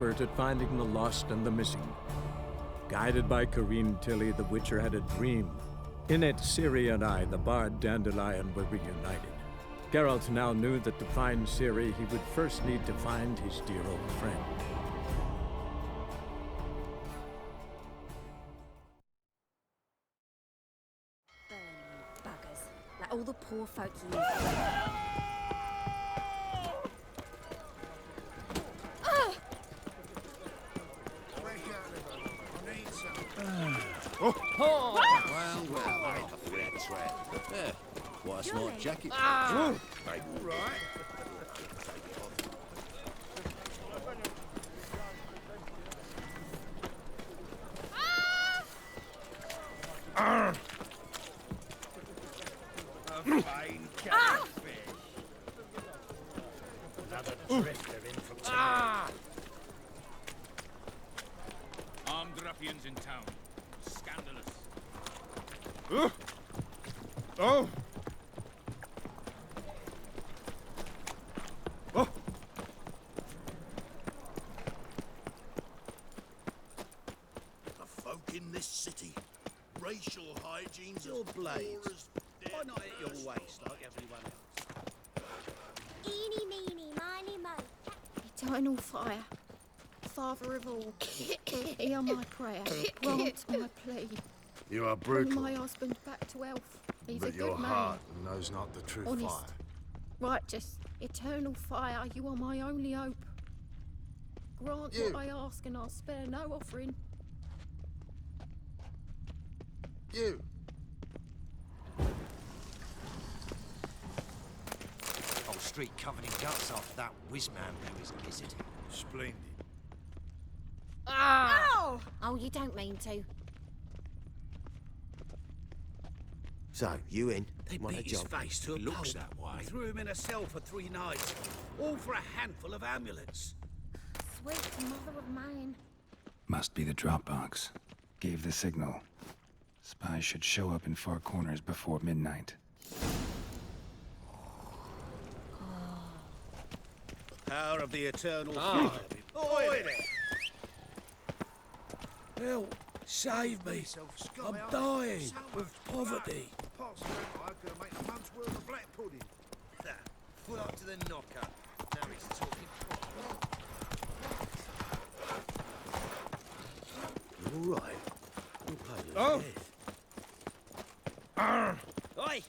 Expert at finding the lost and the missing. Guided by Corrine Tilly, the Witcher had a dream. In it, Ciri and I, the bard Dandelion, were reunited. Geralt now knew that to find Ciri, he would first need to find his dear old friend. Burn, buggers. Like all the poor folk you Well, red thread. Yeah, quite a smart jacket. Right. A fine catfish. Another drifter in from town. Armed ruffians in town. Scandalous. Oh! The folk in this city. Racial hygiene's your blades. Why not at your waist like everyone else? Eeny, meeny, miny, mo. eternal fire. Father of all, hear my prayer, grant my plea. You are Bring brutal, my husband back to health. He's a but good your man. heart knows not the true Honest. fire. Righteous, eternal fire, you are my only hope. Grant You. what I ask and I'll spare no offering. You! Whole street covered in guts after that whiz-man blew his gizzard. Splendid. Oh! Oh, you don't mean to. So, you in? They Want a beat his job? face to a Looks pulp. that way. Threw him in a cell for 3 nights. All for a handful of amulets. Sweet mother of man. Must be the Dropbox. Gave the signal. Spies should show up in Far Corners before midnight. Power of the eternal fire. Oi there! Help! Save me! I'm dying of poverty. Put up to the knocker. Now he's talking. You all right? You're pale as Oh. death. Oi!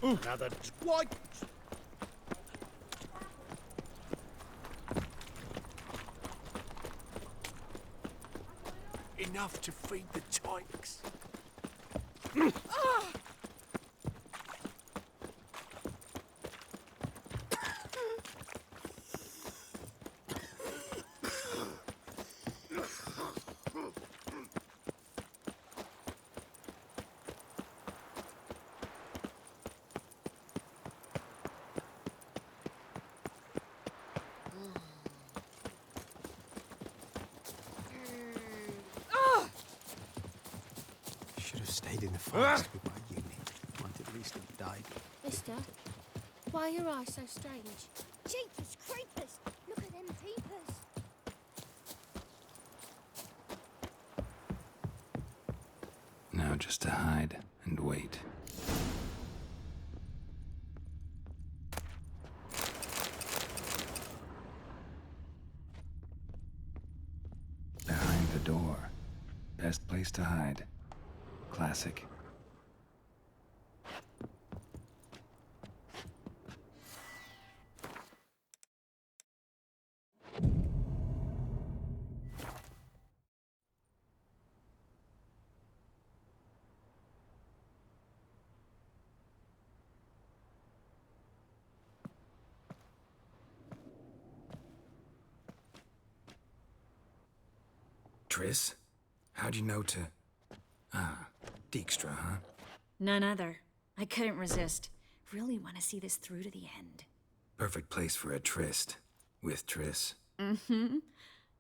Another. Why? Enough to feed the tykes. Should have stayed in the forest with my unit. Might at least have died. Mister, why are your eyes so strange? Jeepers creepers! Look at them peepers! Now just to hide and wait. Behind the door. Best place to hide. Classic. Triss? How'd you know to... Ah, Dijkstra, huh? None other. I couldn't resist. Really want to see this through to the end. Perfect place for a tryst. With Triss. Mm-hmm.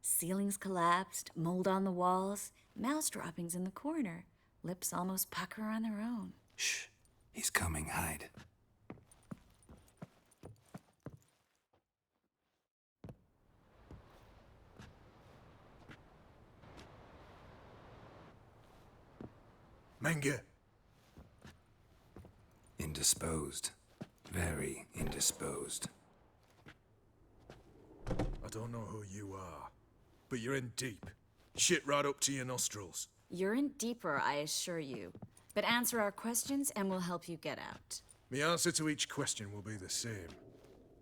Ceilings collapsed, mold on the walls, mouse droppings in the corner. Lips almost pucker on their own. Shh. He's coming. Hide. Menge. Indisposed. Very indisposed. I don't know who you are, but you're in deep. Shit right up to your nostrils. You're in deeper, I assure you. But answer our questions and we'll help you get out. The answer to each question will be the same.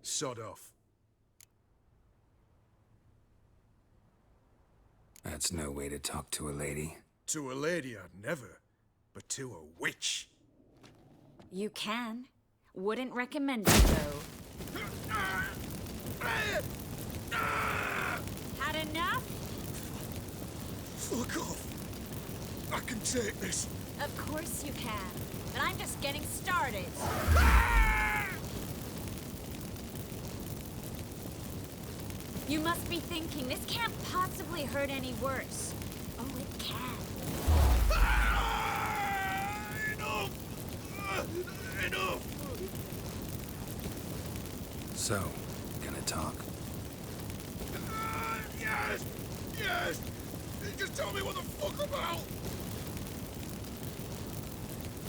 Sod off. That's no way to talk to a lady. To a lady, I'd never. But to a witch. You can. Wouldn't recommend it, though. Had enough? Fuck off. I can take this. Of course you can. But I'm just getting started. You must be thinking, this can't possibly hurt any worse. Oh, it can. Enough! Enough! So, gonna talk? Yes! Yes! Just tell me what the fuck about!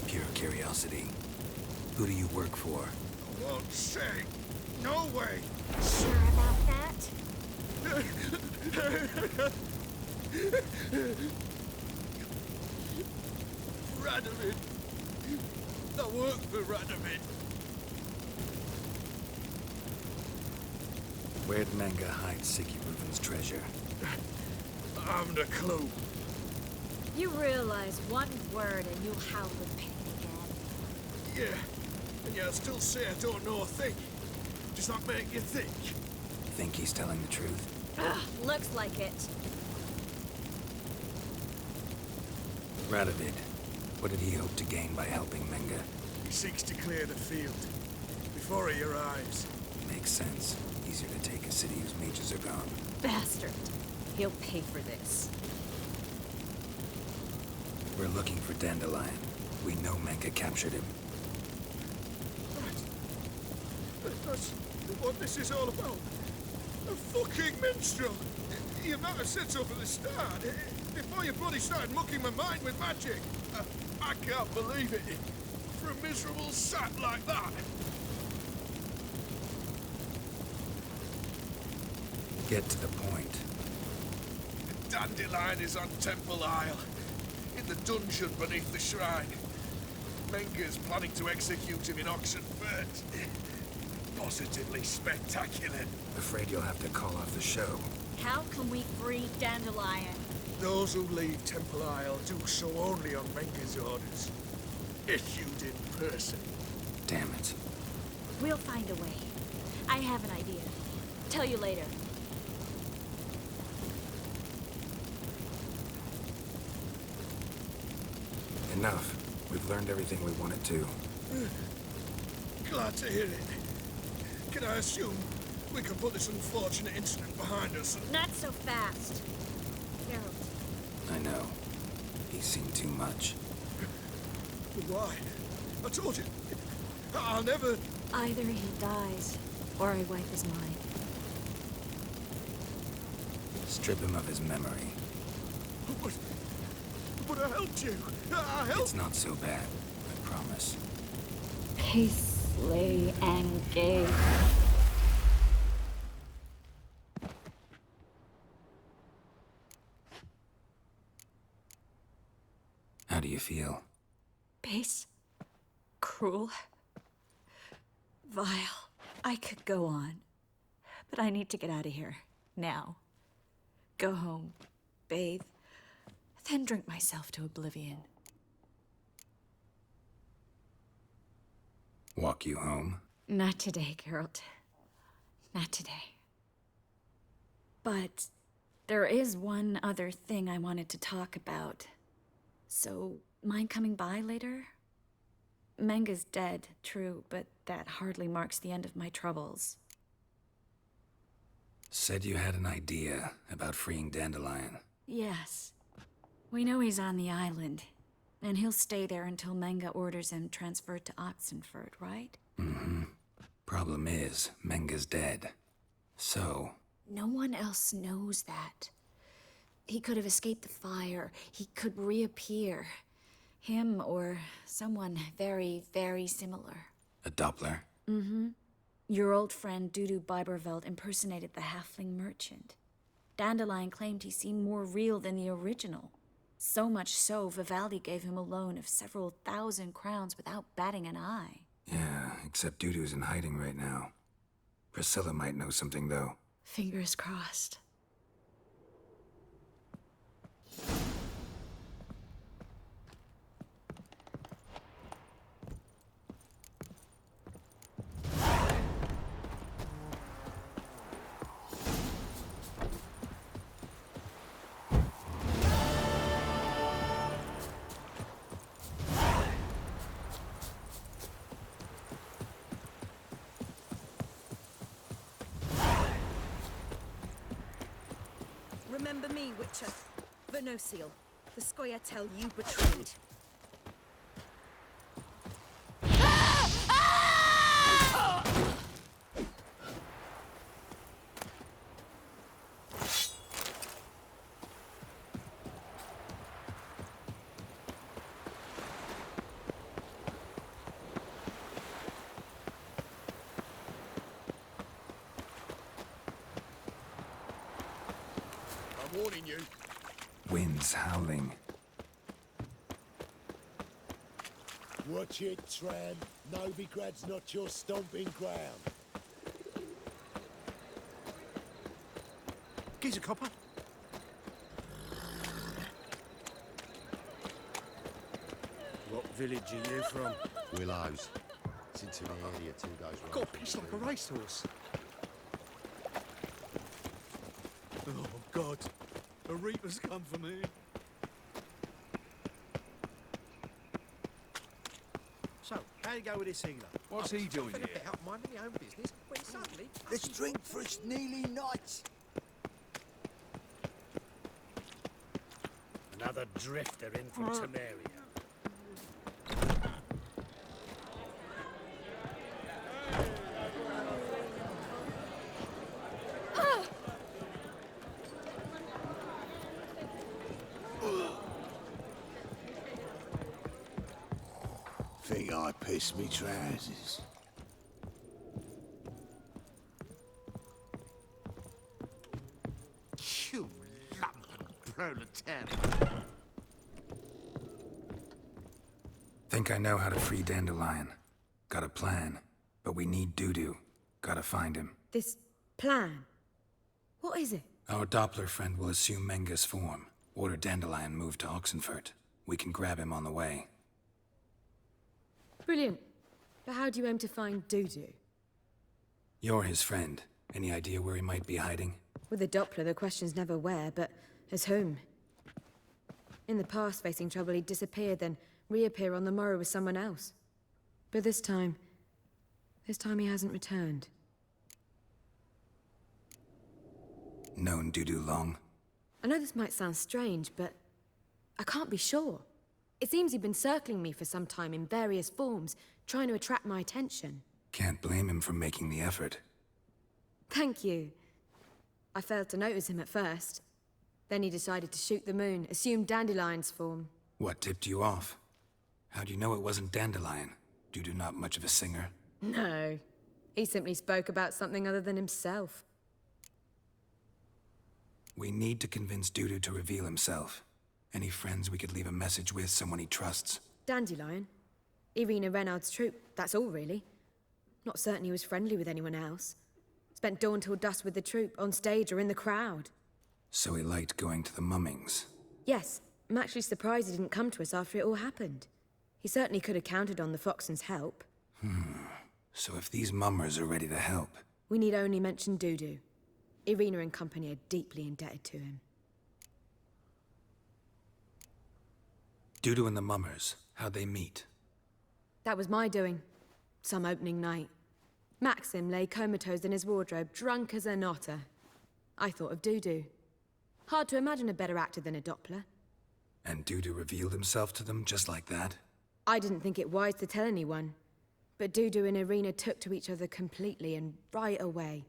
Pure curiosity. Who do you work for? I won't say. No way! Sure about that? Radovid. I work for Radovid. Where'd Menge hide Siggy Reuven's treasure? I haven't a clue. You realize one word and you'll howl with pain again. Yeah, and yet I still say I don't know a thing. Does that make you think? Think he's telling the truth? Ugh, looks like it. Radovid, what did he hope to gain by helping Menge? He seeks to clear the field before he arrives. Makes sense. Easier to take a city whose mages are gone. Bastard. He'll pay for this. We're looking for Dandelion. We know Menge captured him. That's what this is all about. A fucking minstrel! You might have said so from the start. Before you bloody started mucking my mind with magic. I can't believe it. For a miserable sap like that. Get to the point. Dandelion is on Temple Isle. In the dungeon beneath the shrine. Menge's planning to execute him in Oxenfurt. Positively spectacular. Afraid you'll have to call off the show. How can we free Dandelion? Those who leave Temple Isle do so only on Menge's orders. Issued in person. Damn it. We'll find a way. I have an idea. Tell you later. Enough. We've learned everything we wanted to. Glad to hear it. Can I assume we can put this unfortunate incident behind us? Not so fast. Geralt. I know. He's seen too much. Why? I told you. I'll never... Either he dies, or I wipe his mind. Strip him of his memory. But I helped you. I helped... It's not so bad. I promise. Peace, lay, and gay. How do you feel? Base. Cruel. Vile. I could go on. But I need to get out of here. Now. Go home. Bathe. Then drink myself to oblivion. Walk you home? Not today, Geralt. Not today. But there is one other thing I wanted to talk about. So, mind coming by later? Menge's dead, true, but that hardly marks the end of my troubles. Said you had an idea about freeing Dandelion. Yes. We know he's on the island, and he'll stay there until Menge orders him transferred to Oxenfurt, right? Mm-hmm. Problem is, Menge's dead. So... No one else knows that. He could have escaped the fire. He could reappear. Him or someone very, very similar. A Doppler? Mm-hmm. Your old friend Dudu Biberveld impersonated the halfling merchant. Dandelion claimed he seemed more real than the original. So much so, Vivaldi gave him a loan of several thousand crowns without batting an eye. Yeah, except Dudu's in hiding right now. Priscilla might know something, though. Fingers crossed. Remember me, Witcher. Venosiel, the Scoia'tael you betrayed. I'm warning you. Wind's howling. Watch it, Tran. Novigrad's not your stomping ground. Geezer copper. What village are you from? Willows. It's into the area 2 days right. Got a piece like a racehorse. Oh, God. A reaper's come for me. So, how you go with this healer? What's he doing here? About minding my own business when suddenly... Let's drink for its nearly night. Another drifter in from Temeria. Think I pissed me trousers. You lumpen proletariat. Think I know how to free Dandelion. Got a plan. But we need Dudu. Gotta find him. This plan? What is it? Our Doppler friend will assume Menga's form. Order Dandelion moved to Oxenfurt. We can grab him on the way. Brilliant. But how do you aim to find Dudu? You're his friend. Any idea where he might be hiding? With the Doppler, the question's never where, but as whom? In the past, facing trouble, he'd disappear, then reappear on the morrow with someone else. But this time he hasn't returned. Known Dudu long? I know this might sound strange, but I can't be sure. It seems he'd been circling me for some time in various forms, trying to attract my attention. Can't blame him for making the effort. Thank you. I failed to notice him at first. Then he decided to shoot the moon, assumed Dandelion's form. What tipped you off? How do you know it wasn't Dandelion? Dudu not much of a singer? No. He simply spoke about something other than himself. We need to convince Dudu to reveal himself. Any friends we could leave a message with, someone he trusts? Dandelion? Irina Reynard's troupe, that's all really. Not certain he was friendly with anyone else. Spent dawn till dusk with the troupe, on stage or in the crowd. So he liked going to the mummings. Yes, I'm actually surprised he didn't come to us after it all happened. He certainly could have counted on the Foxen's help. So if these mummers are ready to help... We need only mention Dudu. Irina and company are deeply indebted to him. Dudu and the mummers, how'd they meet? That was my doing. Some opening night. Maxim lay comatose in his wardrobe, drunk as an otter. I thought of Dudu. Hard to imagine a better actor than a Doppler. And Dudu revealed himself to them just like that? I didn't think it wise to tell anyone. But Dudu and Irina took to each other completely and right away.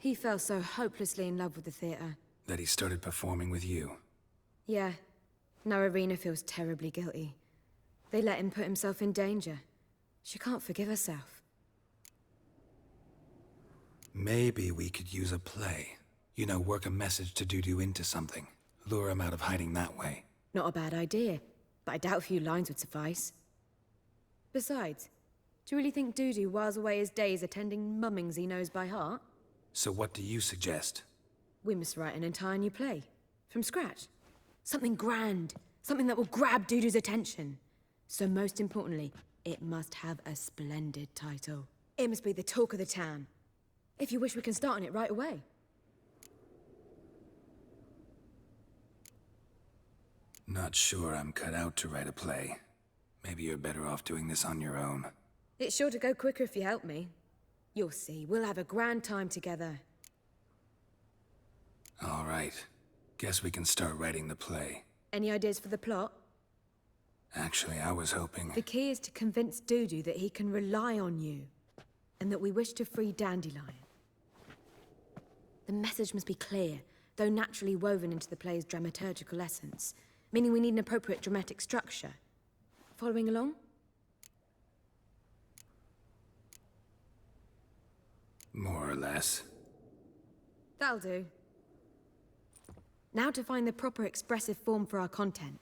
He fell so hopelessly in love with the theater. That he started performing with you? Yeah. Now Irina feels terribly guilty. They let him put himself in danger. She can't forgive herself. Maybe we could use a play. You know, work a message to Dudu into something. Lure him out of hiding that way. Not a bad idea, but I doubt a few lines would suffice. Besides, do you really think Dudu whiles away his days attending mummings he knows by heart? So what do you suggest? We must write an entire new play. From scratch. Something grand. Something that will grab Dudu's attention. So most importantly, it must have a splendid title. It must be the talk of the town. If you wish, we can start on it right away. Not sure I'm cut out to write a play. Maybe you're better off doing this on your own. It's sure to go quicker if you help me. You'll see, we'll have a grand time together. All right. Guess we can start writing the play. Any ideas for the plot? Actually, I was hoping... The key is to convince Dudu that he can rely on you, and that we wish to free Dandelion. The message must be clear, though naturally woven into the play's dramaturgical essence, meaning we need an appropriate dramatic structure. Following along? More or less. That'll do. Now to find the proper expressive form for our content.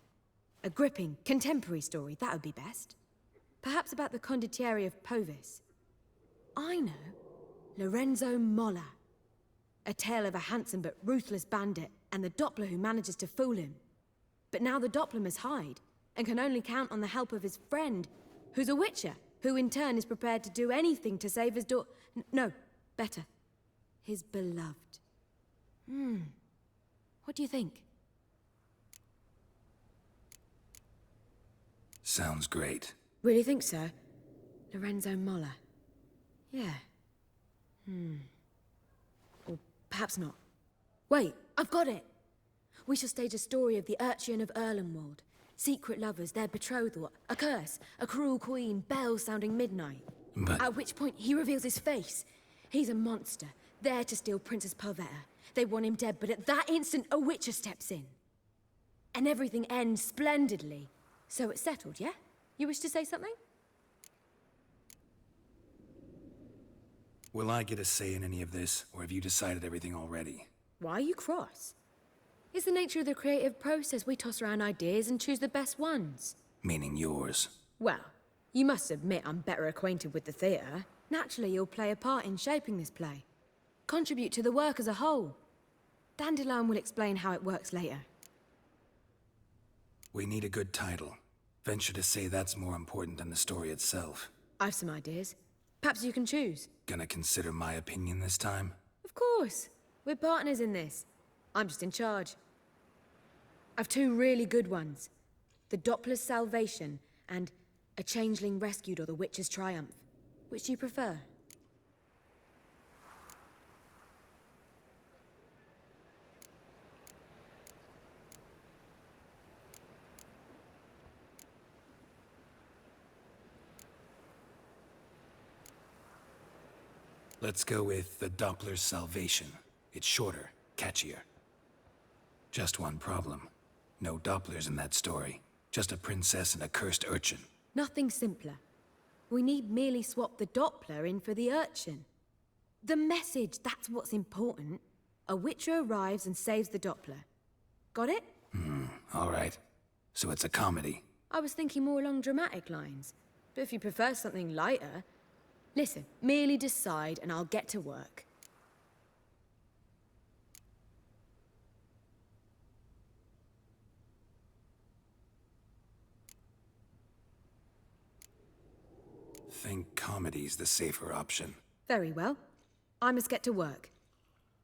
A gripping, contemporary story, that would be best. Perhaps about the condottieri of Povis. I know. Lorenzo Molla. A tale of a handsome but ruthless bandit, and the Doppler who manages to fool him. But now the Doppler must hide, and can only count on the help of his friend, who's a witcher, who in turn is prepared to do anything to save his no, better. His beloved. What do you think? Sounds great. Really think so? Lorenzo Molla. Yeah. Or perhaps not. Wait, I've got it! We shall stage a story of the Urchin of Erlenwald. Secret lovers, their betrothal, a curse, a cruel queen, bells sounding midnight. But... At which point, he reveals his face. He's a monster, there to steal Princess Parvetta. They want him dead, but at that instant, a witcher steps in. And everything ends splendidly. So it's settled, yeah? You wish to say something? Will I get a say in any of this, or have you decided everything already? Why are you cross? It's the nature of the creative process. We toss around ideas and choose the best ones. Meaning yours. Well, you must admit I'm better acquainted with the theatre. Naturally, you'll play a part in shaping this play. Contribute to the work as a whole. Dandelion will explain how it works later. We need a good title. Venture to say that's more important than the story itself. I've some ideas. Perhaps you can choose. Gonna consider my opinion this time? Of course. We're partners in this. I'm just in charge. I've two really good ones. The Doppler's Salvation and A Changeling Rescued or the Witch's Triumph. Which do you prefer? Let's go with The Doppler's Salvation. It's shorter, catchier. Just one problem. No Dopplers in that story. Just a princess and a cursed urchin. Nothing simpler. We need merely swap the Doppler in for the urchin. The message, that's what's important. A witcher arrives and saves the Doppler. Got it? All right. So it's a comedy. I was thinking more along dramatic lines. But if you prefer something lighter... Listen, merely decide and I'll get to work. Think comedy's the safer option. Very well. I must get to work.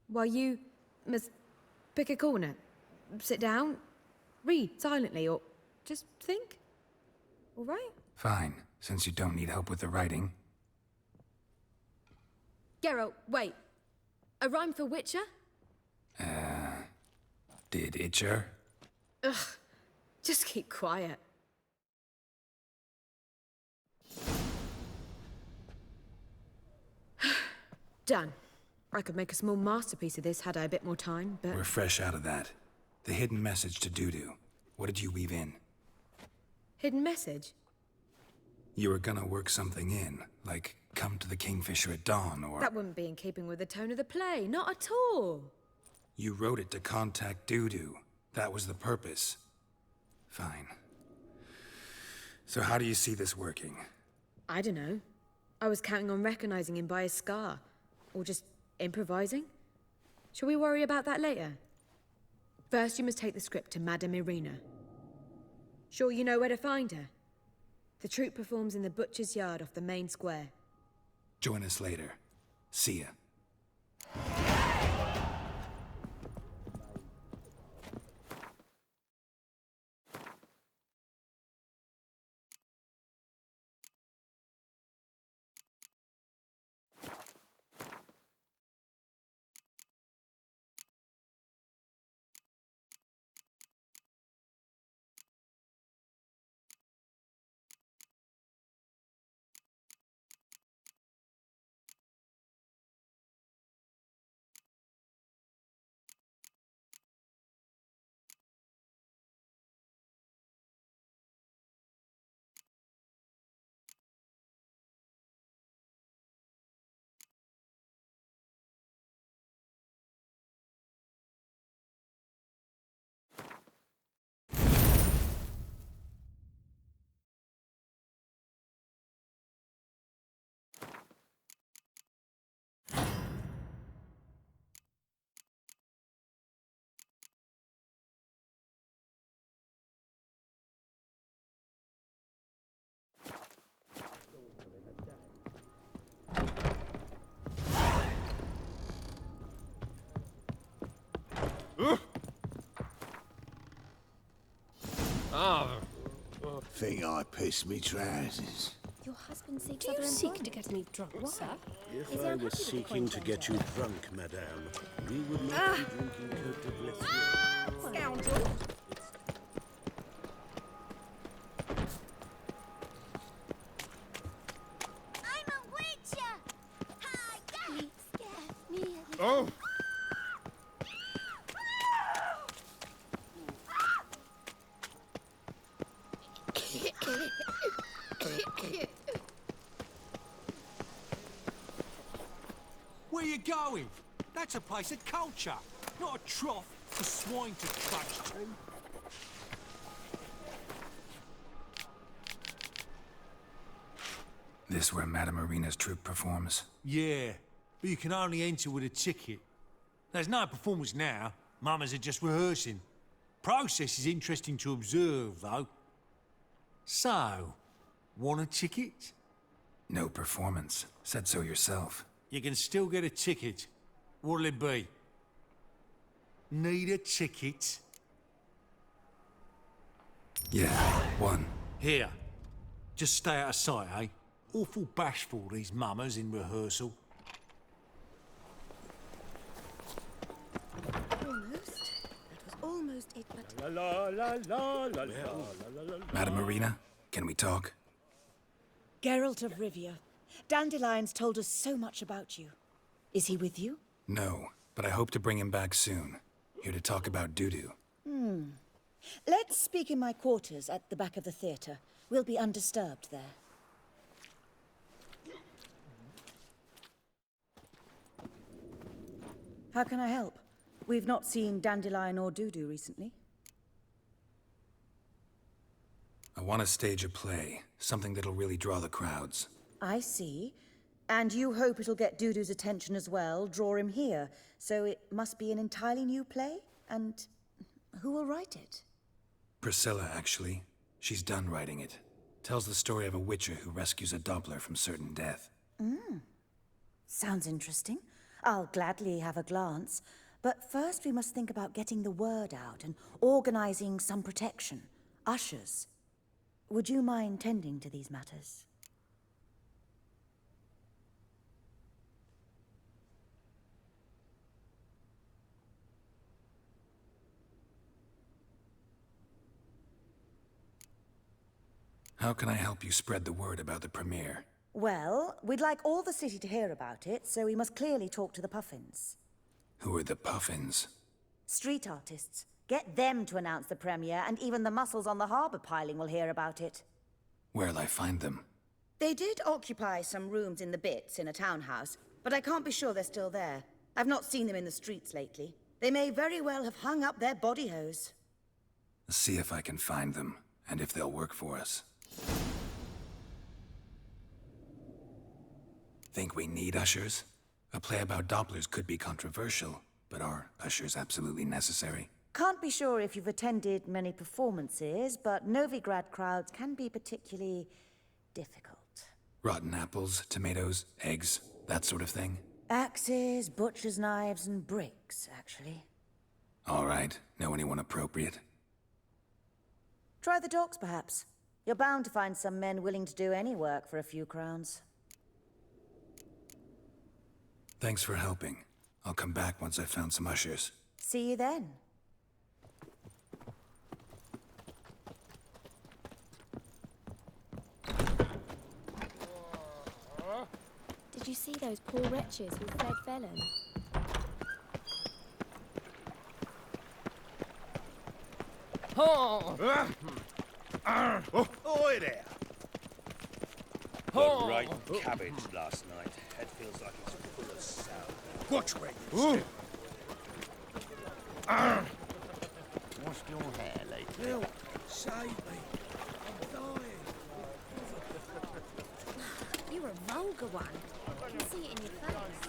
While you must pick a corner, sit down, read silently, or just think. All right? Fine, since you don't need help with the writing. Geralt, wait. A rhyme for Witcher? Did Itcher? Ugh, just keep quiet. Done. I could make a small masterpiece of this had I a bit more time, but... We're fresh out of that. The hidden message to Dudu. What did you weave in? Hidden message? You were gonna work something in, like come to the Kingfisher at dawn, or... That wouldn't be in keeping with the tone of the play, not at all. You wrote it to contact Dudu. That was the purpose. Fine. So how do you see this working? I don't know. I was counting on recognizing him by his scar. Or just improvising. Shall we worry about that later? First, you must take the script to Madame Irina. Sure you know where to find her? The troupe performs in the butcher's yard off the main square. Join us later. See ya. Think I pissed me trousers. Your husband seeks Do you other seek employment. to get me drunk, sir? If Is he I unhappy were with the seeking to contract? get you drunk, madame, we would not be drinking Cote de Blesse. Scoundrel! I'm a witcher! Hi, you scared me. Oh! Where you going? That's a place of culture, not a trough for swine to trudge to. This where Madame Irina's troupe performs? Yeah, but you can only enter with a ticket. There's no performance now. Mamas are just rehearsing. Process is interesting to observe, though. So, want a ticket? No performance. Said so yourself. You can still get a ticket. What'll it be? Need a ticket? Yeah, one. Here. Just stay out of sight, eh? Awful bashful, these mamas in rehearsal. Almost. That was almost it, but... Madame Irina, can we talk? Geralt of Rivia. Dandelion's told us so much about you. Is he with you? No, but I hope to bring him back soon. Here to talk about Dudu. Let's speak in my quarters at the back of the theatre. We'll be undisturbed there. How can I help? We've not seen Dandelion or Dudu recently. I want to stage a play. Something that'll really draw the crowds. I see. And you hope it'll get Dudu's attention as well, draw him here. So it must be an entirely new play? And who will write it? Priscilla, actually. She's done writing it. Tells the story of a witcher who rescues a Doppler from certain death. Sounds interesting. I'll gladly have a glance. But first we must think about getting the word out and organizing some protection. Ushers. Would you mind tending to these matters? How can I help you spread the word about the premiere? Well, we'd like all the city to hear about it, so we must clearly talk to the Puffins. Who are the Puffins? Street artists. Get them to announce the premiere, and even the mussels on the harbour piling will hear about it. Where'll I find them? They did occupy some rooms in the Bits in a townhouse, but I can't be sure they're still there. I've not seen them in the streets lately. They may very well have hung up their body hose. See if I can find them, and if they'll work for us. Think we need ushers? A play about Dopplers could be controversial, but are ushers absolutely necessary? Can't be sure if you've attended many performances, but Novigrad crowds can be particularly difficult. Rotten apples, tomatoes, eggs, that sort of thing? Axes, butcher's knives, and bricks, actually. All right. Know anyone appropriate? Try the docks, perhaps. You're bound to find some men willing to do any work for a few crowns. Thanks for helping. I'll come back once I've found some ushers. See you then. Did you see those poor wretches who fled Velen? Oi there! Oh. Great cabbage last night. Head feels like it's full of sound. Watch where you step. Washed your hair lately? Help! Save me! I'm dying! You're a vulgar one. I can see it in your face.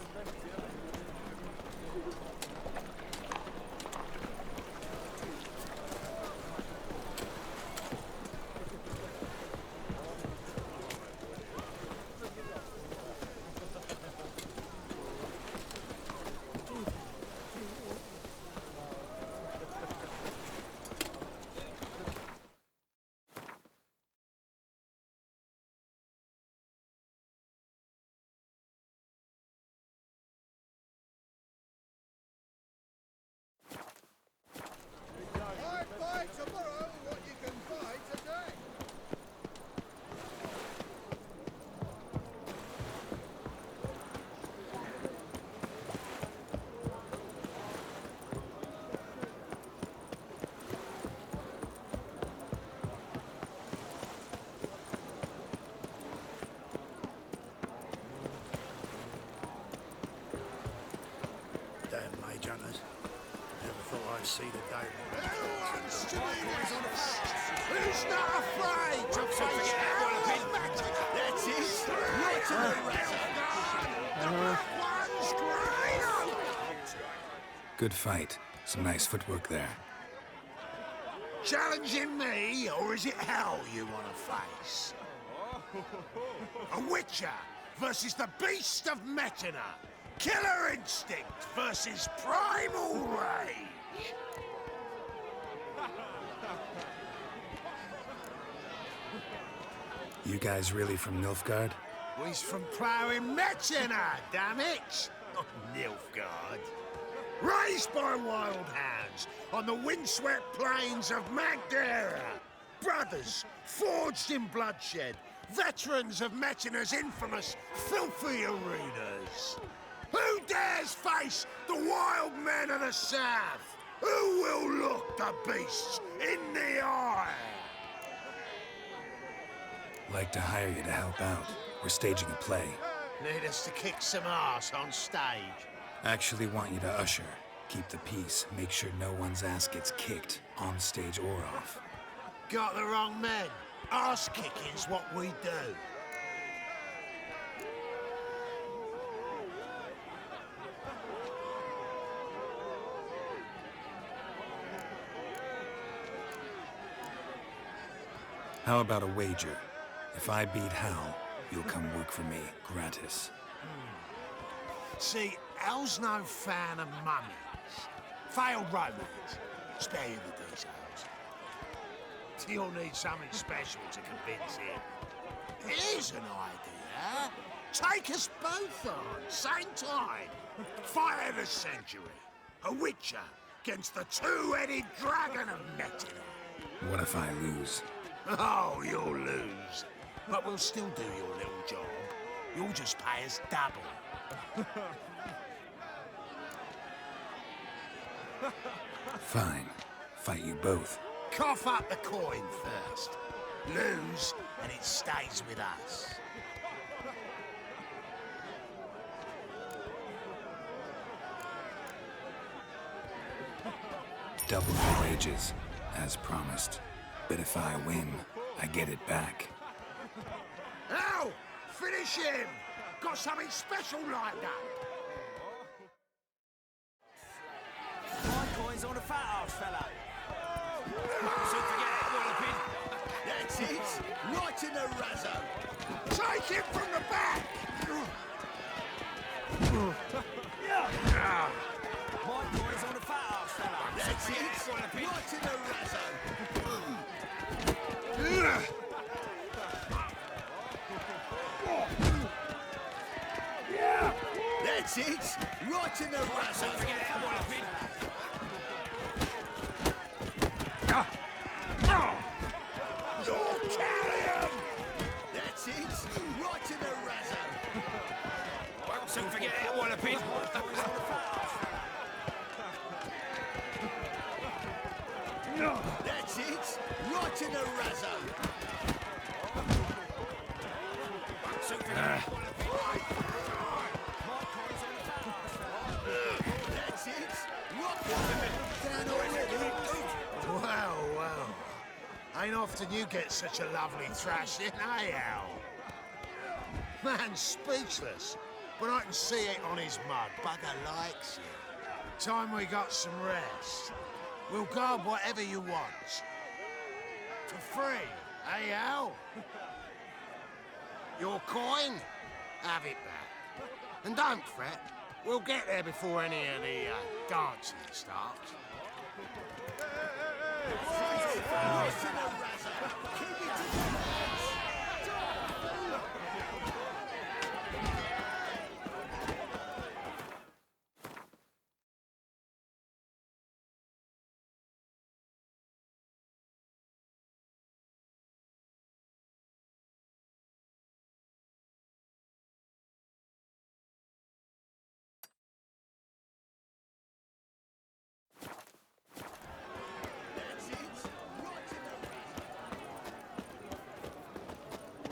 Buy tomorrow what you can buy today. Damn mage hunters. Never thought I'd see the day. Who's not afraid to face our magic? That's it. Not to the one's great. Good fight. Some nice footwork there. Challenging me, or is it hell you want to face? A Witcher versus the Beast of Metina. Killer instinct versus primal rage. You guys really from Nilfgaard? He's from ploughing Metina, damn it! Not Nilfgaard. Raised by wild hounds on the windswept plains of Magdera. Brothers, forged in bloodshed. Veterans of Metina's infamous filthy arenas. Who dares face the wild men of the south? Who will look the beasts in the eye? Like to hire you to help out. We're staging a play. Need us to kick some ass on stage. Actually want you to usher. Keep the peace. Make sure no one's ass gets kicked, on stage or off. Got the wrong men. Ass kicking's what we do. How about a wager? If I beat Hal, you'll come work for me, gratis. See, Hal's no fan of mummies. Failed romance. Spare you the details. You'll need something special to convince him. Here's an idea. Take us both on, same time. Fight of the century. A Witcher against the two-headed dragon of Metina. What if I lose? Oh, you'll lose. But we'll still do your little job. You'll just pay us double. Fine. Fight you both. Cough up the coin first. Lose, and it stays with us. Double the wages, as promised. But if I win, I get it back. Ow! Finish him! Got something special like that! My coin's on a fat ass fella. Soon forget it, Wallopin. That's it! Right in the razzo! Take him from the back! My coin's on a fat ass fella. That's Soon it! forget it, Wallopin. Right in the razzo! That's it! Right in the razzo! Soon forget it, Wallopin. You'll carry him! That's it! Right in the razzo! Won't soon forget it, Wallopin. That's it! Right in the razzo! Won't soon forget it, Wallopin. That's it! Right down already! Wow, wow. Ain't often you get such a lovely thrashing, eh, Al? Man's speechless, but I can see it on his mug. Bugger likes it. Time we got some rest. We'll guard whatever you want. For free, eh, Al? Your coin? Have it back. And don't fret, we'll get there before any of the dancing starts. Right in the razzo! Keep it together!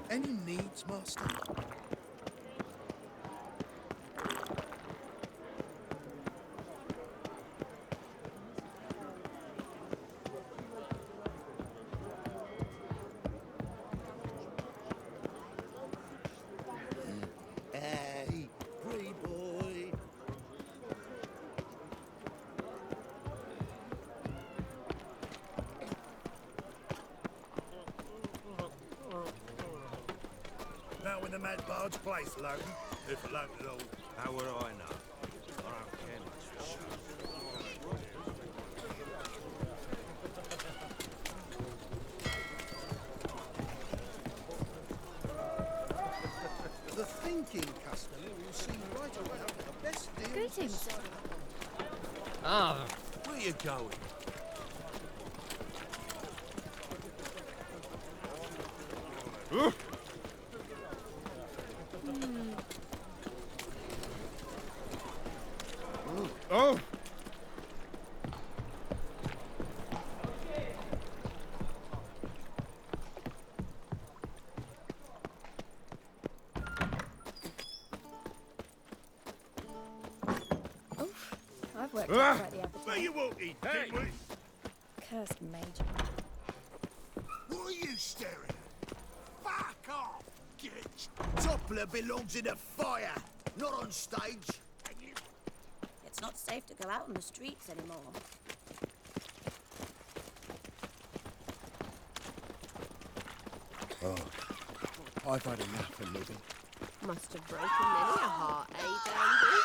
Any needs, Master? Hey, free boy. Now in the Mad Bard's place, Logan. If it at all. How would I know? I don't care much for sure. The thinking customer will see right away the best deal. Greetings. Ah, where you going? Oh! Oof. I've worked Ah! out quite the appetite. Where you walking, Hey! dimwit? Cursed major. What are you staring at? Fuck off, git! Toppler belongs in a fire, not on stage. It's not safe to go out on the streets anymore. Oh, I've had enough of living. Must have broken many a heart, eh, Dandy?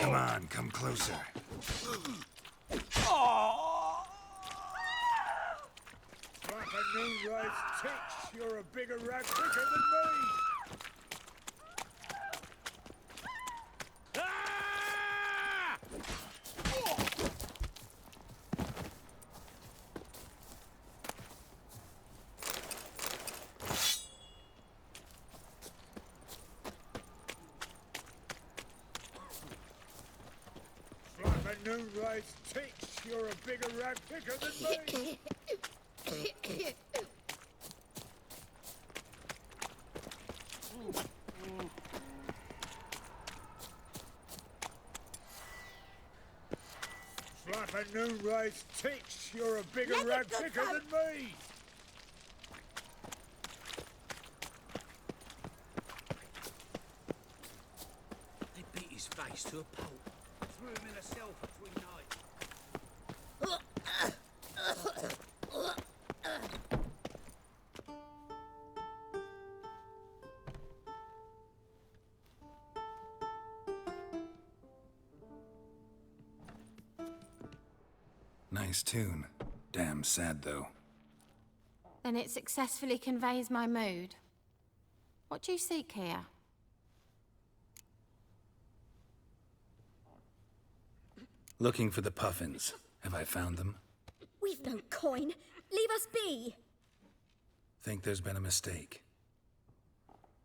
Come on, come closer. Like a new race titch, you're a bigger rat quicker than me! Ah! Like a new race titch, you're a bigger rat quicker than me! Slap a noon race titch. You're a bigger rag picker than me. They beat his face to a pulp. Threw him in a cell for 3 nights. Nice tune. Damn sad, though. Then it successfully conveys my mood. What do you seek here? Looking for the Puffins. Have I found them? We've no coin. Leave us be. Think there's been a mistake.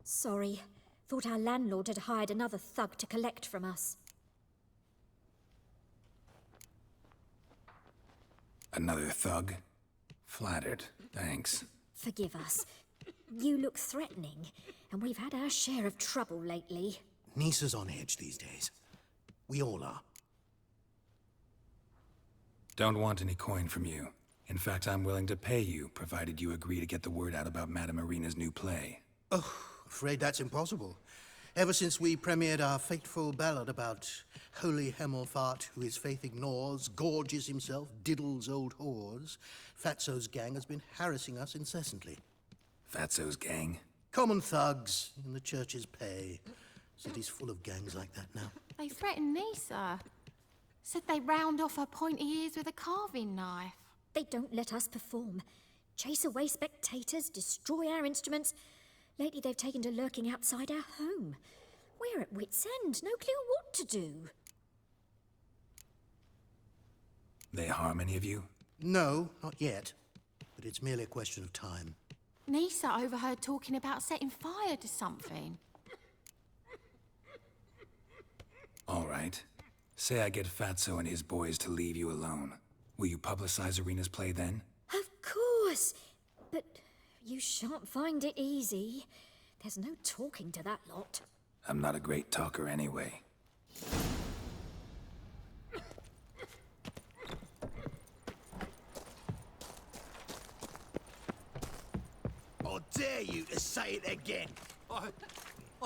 Sorry. Thought our landlord had hired another thug to collect from us. Another thug? Flattered. Thanks. Forgive us. You look threatening, and we've had our share of trouble lately. Nisa's on edge these days. We all are. Don't want any coin from you. In fact, I'm willing to pay you, provided you agree to get the word out about Madame Irina's new play. Oh, afraid that's impossible. Ever since we premiered our fateful ballad about holy Hemelfart, who his faith ignores, gorges himself, diddles old whores, Fatso's gang has been harassing us incessantly. Fatso's gang? Common thugs in the church's pay. City's full of gangs like that now. They threatened Nisa. Said they round off her pointy ears with a carving knife. They don't let us perform. Chase away spectators, destroy our instruments. Lately they've taken to lurking outside our home. We're at wit's end, no clue what to do. They harm any of you? No, not yet. But it's merely a question of time. Nisa overheard talking about setting fire to something. All right. Say I get Fatso and his boys to leave you alone. Will you publicize Irina's play then? Of course. But you shan't find it easy. There's no talking to that lot. I'm not a great talker anyway. I dare you to say it again. I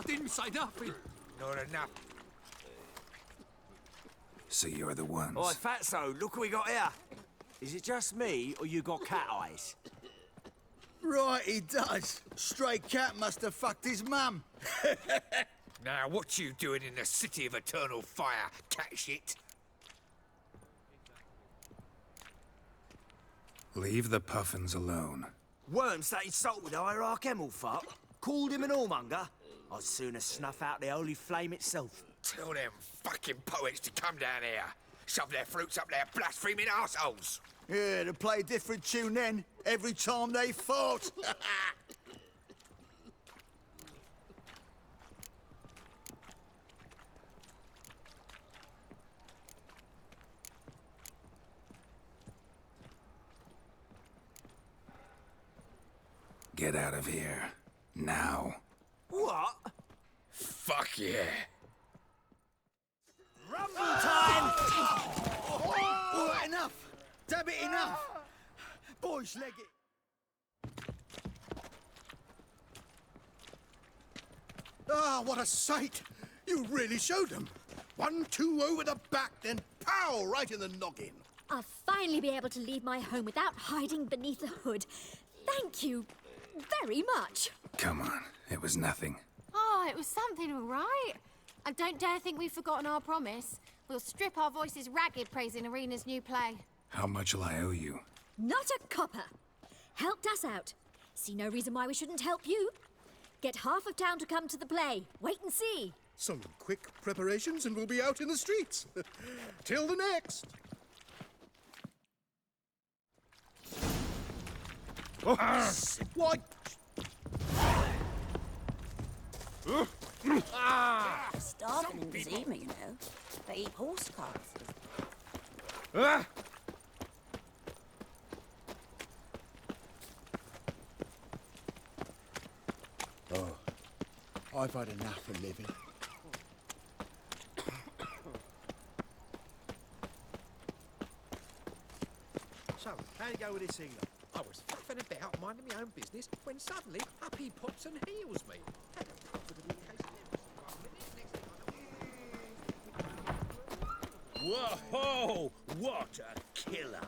didn't say nothing. Not enough. So you're the ones. Oi, Fatso, look what we got here. Is it just me, or you got cat eyes? Right, he does. Stray cat must have fucked his mum. Now, what you doing in the city of eternal fire, cat shit? Leave the Puffins alone. Worms that insulted Hierarch Hemelfart, called him an whoremonger. I'd sooner snuff out the holy flame itself. Tell them fucking poets to come down here. Shove their fruits up their blaspheming arseholes. Yeah, to play a different tune then, every time they fought. Get out of here. Now. What? Fuck yeah. Rumble time! Oh, enough! Damn it, enough! Boys, leg it. Ah, what a sight! You really showed them. 1-2 over the back, then pow, right in the noggin. I'll finally be able to leave my home without hiding beneath the hood. Thank you very much. Come on, it was nothing. Oh, it was something, all right. And don't dare think we've forgotten our promise. We'll strip our voices ragged praising Irina's new play. How much will I owe you? Not a copper. Helped us out. See no reason why we shouldn't help you. Get half of town to come to the play. Wait and see. Some quick preparations and we'll be out in the streets. Till the next. What? Starving in Zima, you know. They eat horse calves. I've had enough of living. So, how'd it go with this healer? I was faffing about, minding my own business, when suddenly up he pops and heals me. Had a comfortable case of Whoa! What a killer!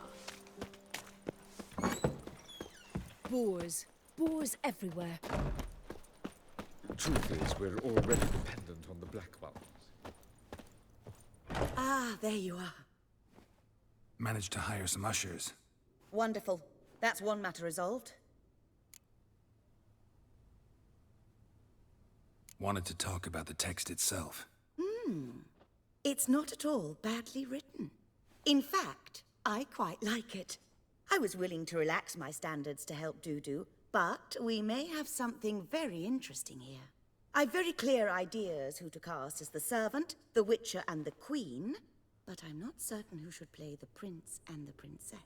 Boars. Boars everywhere. Truth is, we're already dependent on the Black Ones. Ah, there you are. Managed to hire some ushers. Wonderful. That's one matter resolved. Wanted to talk about the text itself. It's not at all badly written. In fact, I quite like it. I was willing to relax my standards to help Dudu, but we may have something very interesting here. I've very clear ideas who to cast as the servant, the Witcher, and the Queen, but I'm not certain who should play the Prince and the Princess.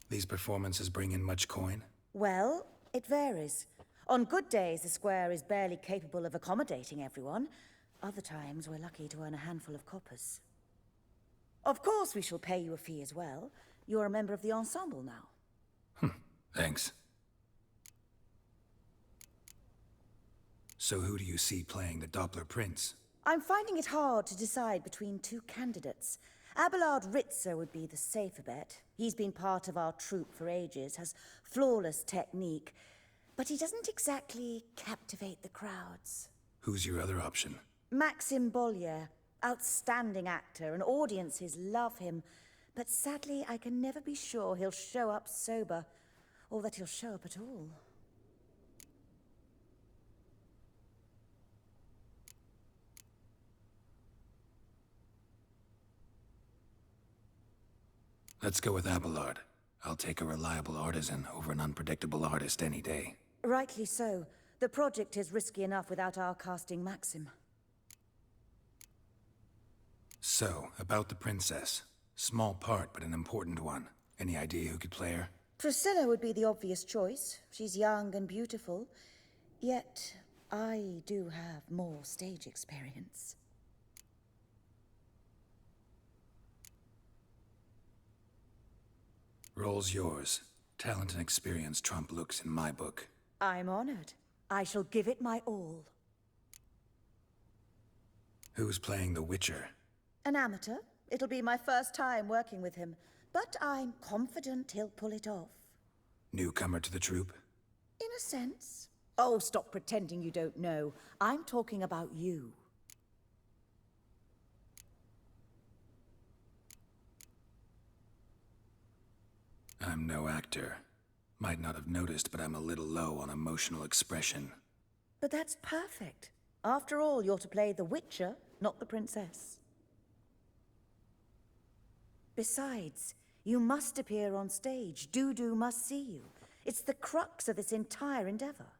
These performances bring in much coin? Well, it varies. On good days, the square is barely capable of accommodating everyone. Other times, we're lucky to earn a handful of coppers. Of course, we shall pay you a fee as well. You're a member of the ensemble now. Thanks. So who do you see playing the Doppler Prince? I'm finding it hard to decide between two candidates. Abelard Ritzer would be the safer bet. He's been part of our troupe for ages, has flawless technique, but he doesn't exactly captivate the crowds. Who's your other option? Maxim Bollier, outstanding actor, and audiences love him, but sadly I can never be sure he'll show up sober, or that he'll show up at all. Let's go with Abelard. I'll take a reliable artisan over an unpredictable artist any day. Rightly so. The project is risky enough without our casting Maxim. So, about the princess. Small part, but an important one. Any idea who could play her? Priscilla would be the obvious choice. She's young and beautiful. Yet, I do have more stage experience. Role's yours. Talent and experience trump looks in my book. I'm honored. I shall give it my all. Who's playing the Witcher? An amateur. It'll be my first time working with him, but I'm confident he'll pull it off. Newcomer to the troupe? In a sense. Oh, stop pretending you don't know. I'm talking about you. I'm no actor. Might not have noticed, but I'm a little low on emotional expression. But that's perfect. After all, you're to play the Witcher, not the princess. Besides, you must appear on stage. Dudu must see you. It's the crux of this entire endeavor.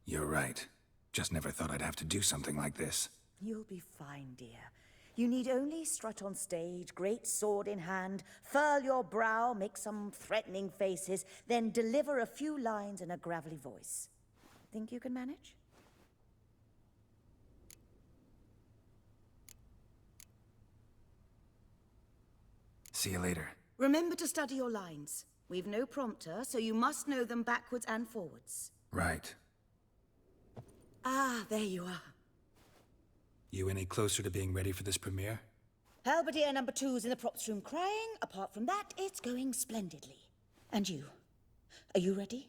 You're right. Just never thought I'd have to do something like this. You'll be fine, dear. You need only strut on stage, great sword in hand, furl your brow, make some threatening faces, then deliver a few lines in a gravelly voice. Think you can manage? See you later. Remember to study your lines. We've no prompter, so you must know them backwards and forwards. Right. Ah, there you are. You any closer to being ready for this premiere? Halberdier number 2's in the props room crying. Apart from that, it's going splendidly. And you? Are you ready?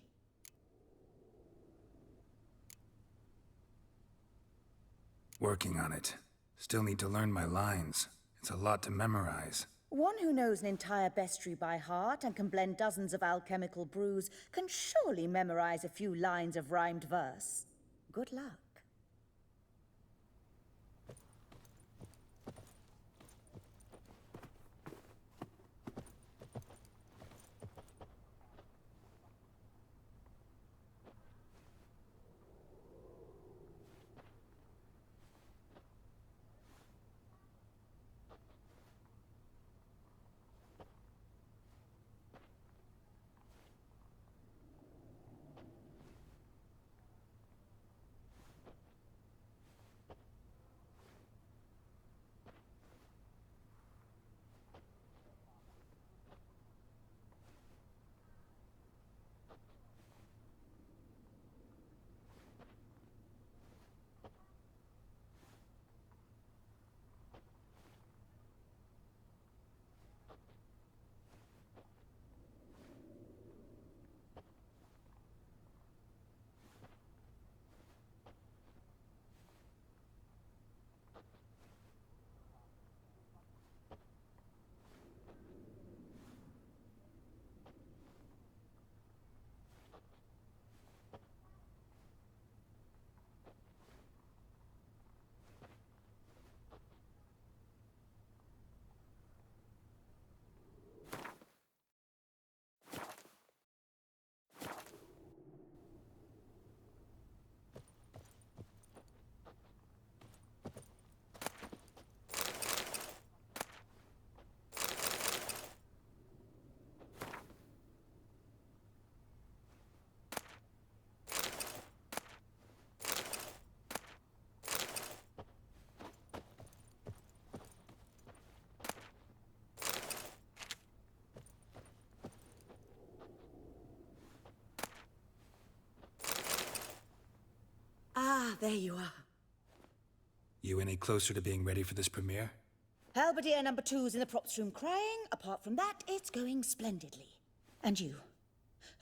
Working on it. Still need to learn my lines. It's a lot to memorize. One who knows an entire bestiary by heart and can blend dozens of alchemical brews can surely memorize a few lines of rhymed verse. Good luck. there you are. You any closer to being ready for this premiere? Halberdier number 2's in the props room crying. Apart from that, it's going splendidly. And you?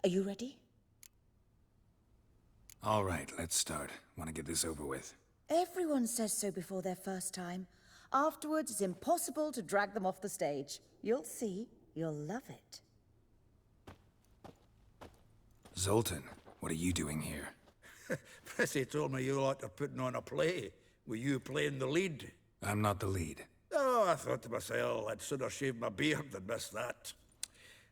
Are you ready? All right, let's start. Want to get this over with. Everyone says so before their first time. Afterwards, it's impossible to drag them off the stage. You'll see. You'll love it. Zoltan, what are you doing here? Prissy told me you like to putting on a play. Were you playing the lead? I'm not the lead. Oh, I thought to myself, I'd sooner shave my beard than miss that.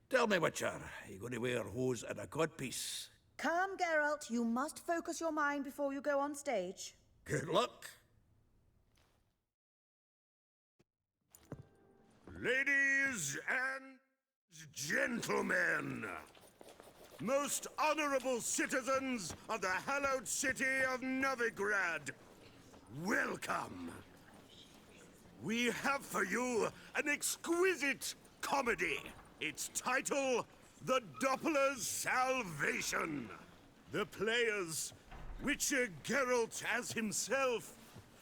Tell me, Witcher, are you going to wear hose and a codpiece? Come, Geralt. You must focus your mind before you go on stage. Good luck. Ladies and gentlemen, most honorable citizens of the hallowed city of Novigrad, welcome. We have for you an exquisite comedy. Its title, The Doppler's Salvation. The players, Witcher Geralt as himself,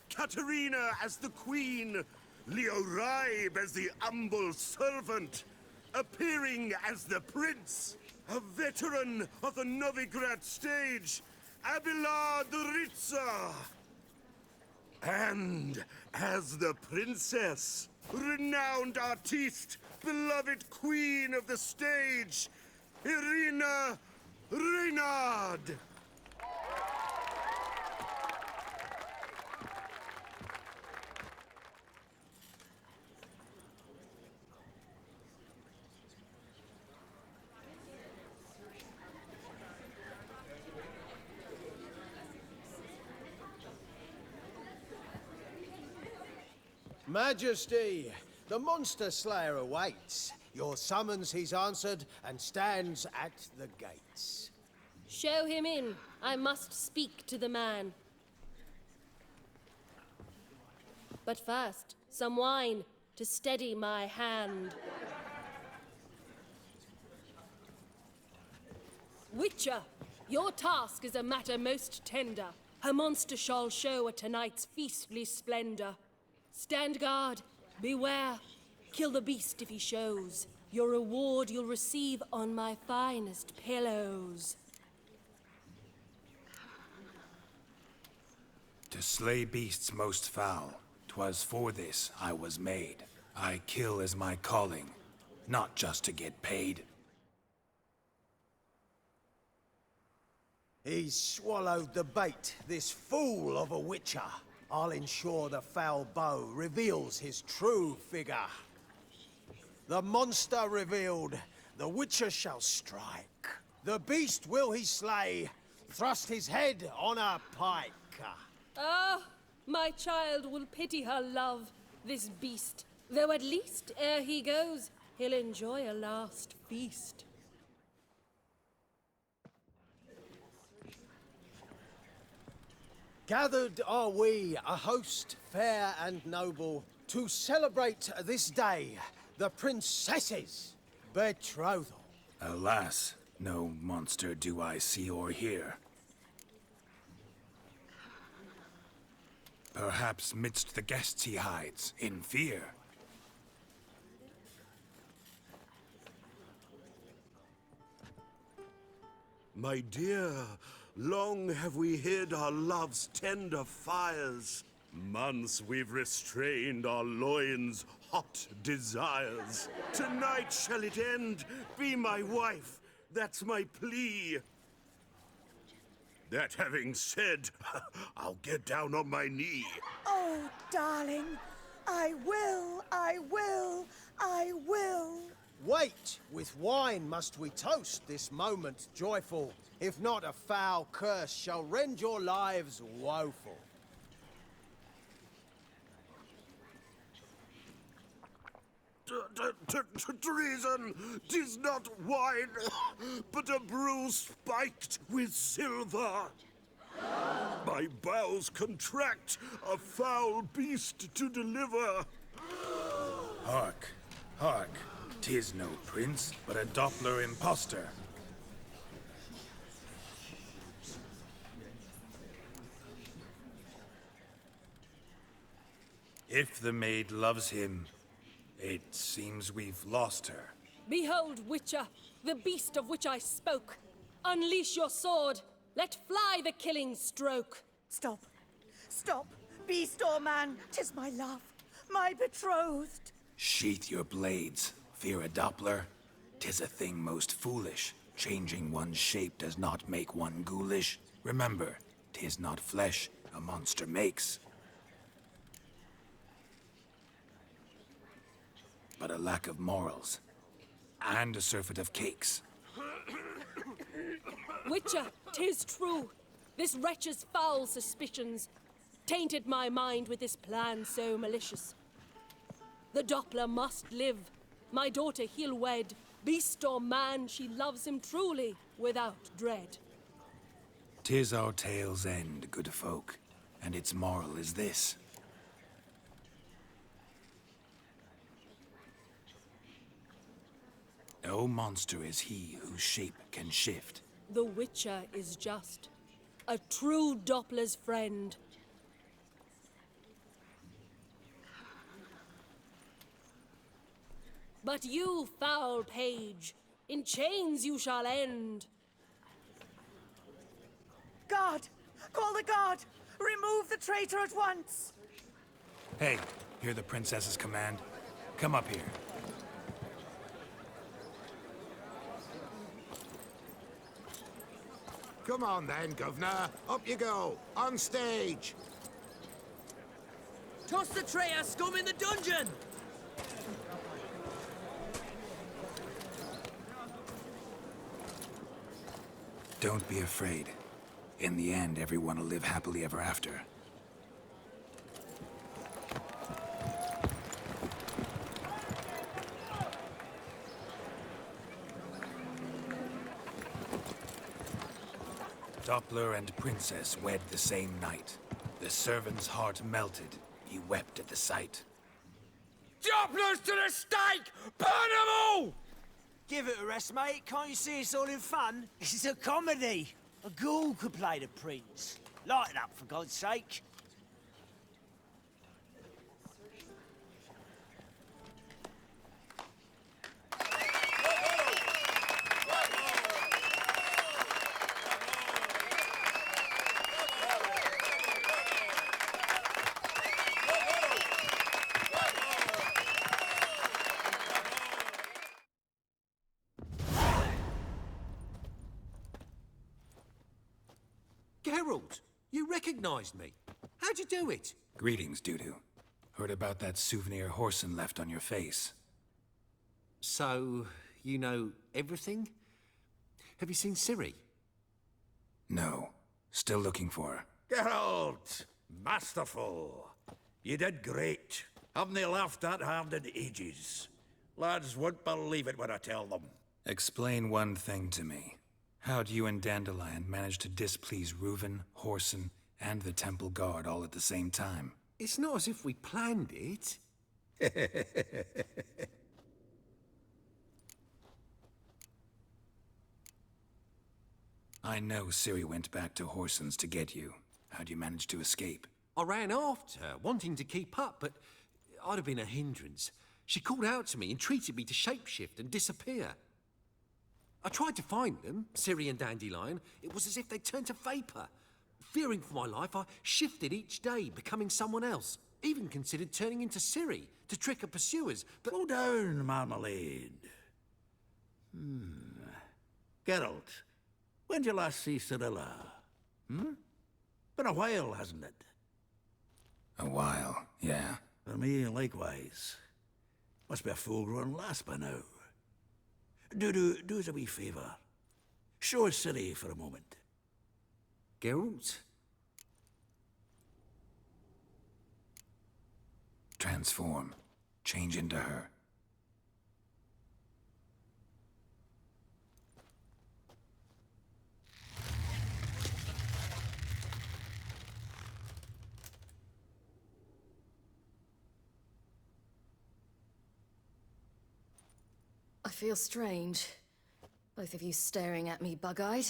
Katerina as the Queen, Leo Raib as the humble servant, appearing as the Prince, a veteran of the Novigrad stage, Abelard Ritza. And as the Princess, renowned artiste, beloved Queen of the stage, Irina Reynard. Majesty, the monster slayer awaits. Your summons he's answered and stands at the gates. Show him in. I must speak to the man. But first, some wine to steady my hand. Witcher, your task is a matter most tender. Her monster shall show at tonight's feastly splendor. Stand guard, beware, kill the beast if he shows. Your reward you'll receive on my finest pillows. To slay beasts most foul, 'twas for this I was made. I kill as my calling, not just to get paid. He's swallowed the bait, this fool of a witcher. I'll ensure the foul bow reveals his true figure. The monster revealed, the witcher shall strike. The beast will he slay, thrust his head on a pike. Ah, my child will pity her love, this beast. Though at least, ere he goes, he'll enjoy a last feast. Gathered are we, a host fair and noble, to celebrate this day, the princess's betrothal. Alas, no monster do I see or hear. Perhaps midst the guests he hides, in fear. My dear, long have we hid our love's tender fires. Months we've restrained our loins' hot desires. Tonight shall it end. Be my wife. That's my plea. That having said, I'll get down on my knee. Oh, darling, I will, I will, I will. Wait, with wine must we toast this moment joyful. If not, a foul curse shall rend your lives woeful. Treason! 'Tis not wine, but a brew spiked with silver. My bowels contract, a foul beast to deliver. Hark, hark. 'Tis no prince, but a Doppler impostor. If the maid loves him, it seems we've lost her. Behold, Witcher, the beast of which I spoke. Unleash your sword. Let fly the killing stroke. Stop. Stop. Beast or man, 'tis my love, my betrothed. Sheath your blades. Fear a Doppler? 'Tis a thing most foolish. Changing one's shape does not make one ghoulish. Remember, 'tis not flesh a monster makes, but a lack of morals, and a surfeit of cakes. Witcher, 'tis true. This wretch's foul suspicions tainted my mind with this plan so malicious. The Doppler must live. My daughter he'll wed. Beast or man, she loves him truly, without dread. 'Tis our tale's end, good folk, and its moral is this. No monster is he whose shape can shift. The Witcher is just a true Doppler's friend. But you, foul page, in chains you shall end. Guard! Call the guard! Remove the traitor at once! Hey, hear the princess's command? Come up here. Come on then, Governor. Up you go. On stage. Toss the traitor scum in the dungeon! Don't be afraid. In the end, everyone will live happily ever after. Doppler and Princess wed the same night. The servant's heart melted. He wept at the sight. Dopplers to the stake! Burn them all! Give it a rest, mate. Can't you see it's all in fun? This is a comedy. A ghoul could play the prince. Lighten up, for God's sake. Geralt, you recognized me. How'd you do it? Greetings, Dudu. Heard about that souvenir Whoreson left on your face. So, you know everything? Have you seen Ciri? No. Still looking for her. Geralt! Masterful. You did great. Haven't they laughed that hard in ages? Lads won't believe it when I tell them. Explain one thing to me. How'd you and Dandelion manage to displease Reuven, Whoreson, and the Temple Guard all at the same time? It's not as if we planned it. I know Ciri went back to Whoreson's to get you. How'd you manage to escape? I ran after her, wanting to keep up, but I'd have been a hindrance. She called out to me, entreated me to shapeshift and disappear. I tried to find them, Ciri and Dandelion. It was as if they'd turned to vapor. Fearing for my life, I shifted each day, becoming someone else. Even considered turning into Ciri to trick her pursuers, but... Slow down, Marmalade. Geralt, when did you last see Cirilla? Been a while, hasn't it? A while, yeah. For me, likewise. Must be a full-grown lass by now. Do us a wee favour. Show us Ciri for a moment. Geralt? Transform. Change into her. I feel strange. Both of you staring at me bug-eyed.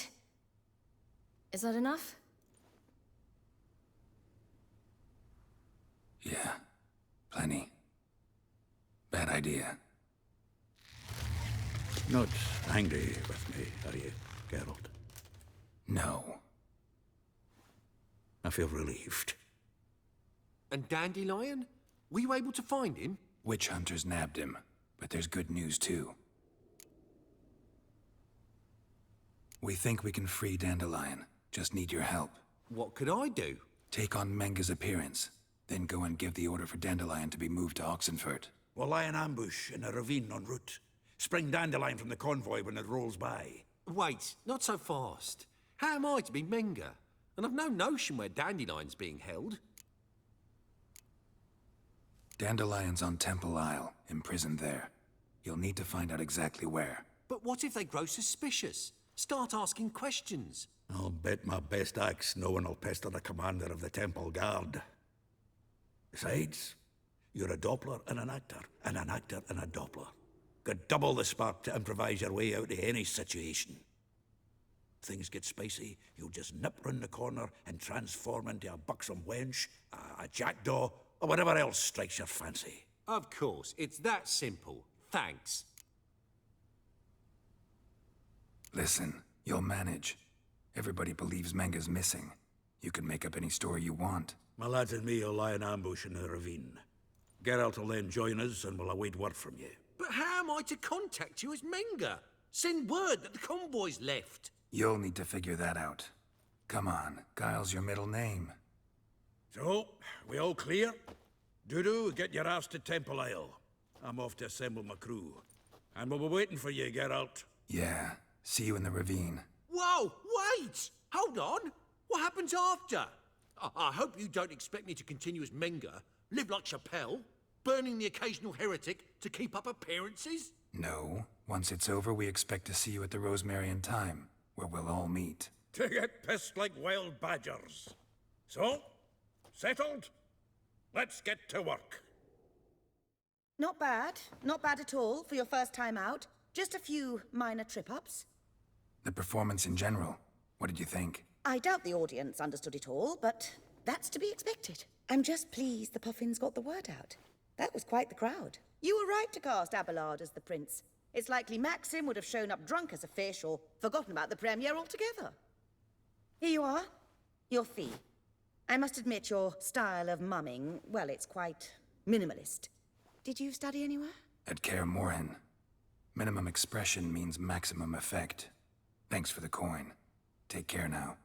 Is that enough? Yeah, idea. Not angry with me, are you, Geralt? No. I feel relieved. And Dandelion? Were you able to find him? Witch hunters nabbed him, but there's good news too. We think we can free Dandelion. Just need your help. What could I do? Take on Menga's appearance, then go and give the order for Dandelion to be moved to Oxenfurt. We'll lie in ambush in a ravine en route. Spring Dandelion from the convoy when it rolls by. Wait, not so fast. How am I to be Menga? And I've no notion where Dandelion's being held. Dandelion's on Temple Isle, imprisoned there. You'll need to find out exactly where. But what if they grow suspicious? Start asking questions. I'll bet my best axe no one will pester the commander of the Temple Guard. Besides, you're a Doppler and an actor and a Doppler. Got double the spark to improvise your way out of any situation. Things get spicy, you'll just nip round the corner and transform into a buxom wench, a jackdaw, or whatever else strikes your fancy. Of course, it's that simple. Thanks. Listen, you'll manage. Everybody believes Menga's missing. You can make up any story you want. My lads and me will lie in ambush in the ravine. Geralt will then join us and we'll await word from you. But how am I to contact you as Menga? Send word that the convoy's left. You'll need to figure that out. Come on, Guile's your middle name. So, we all clear? Dudu, get your ass to Temple Isle. I'm off to assemble my crew. And we'll be waiting for you, Geralt. Yeah, see you in the ravine. Whoa, wait! Hold on! What happens after? I hope you don't expect me to continue as Menga, live like Chappelle, burning the occasional heretic to keep up appearances? No. Once it's over, we expect to see you at the Rosemary in Time, where we'll all meet. To get pissed like wild badgers. So, settled? Let's get to work. Not bad. Not bad at all for your first time out. Just a few minor trip-ups. The performance in general, what did you think? I doubt the audience understood it all, but that's to be expected. I'm just pleased the Puffins got the word out. That was quite the crowd. You were right to cast Abelard as the prince. It's likely Maxim would have shown up drunk as a fish or forgotten about the premiere altogether. Here you are. Your fee. I must admit your style of mumming, well, it's quite minimalist. Did you study anywhere? At Kaer Morhen. Minimum expression means maximum effect. Thanks for the coin. Take care now.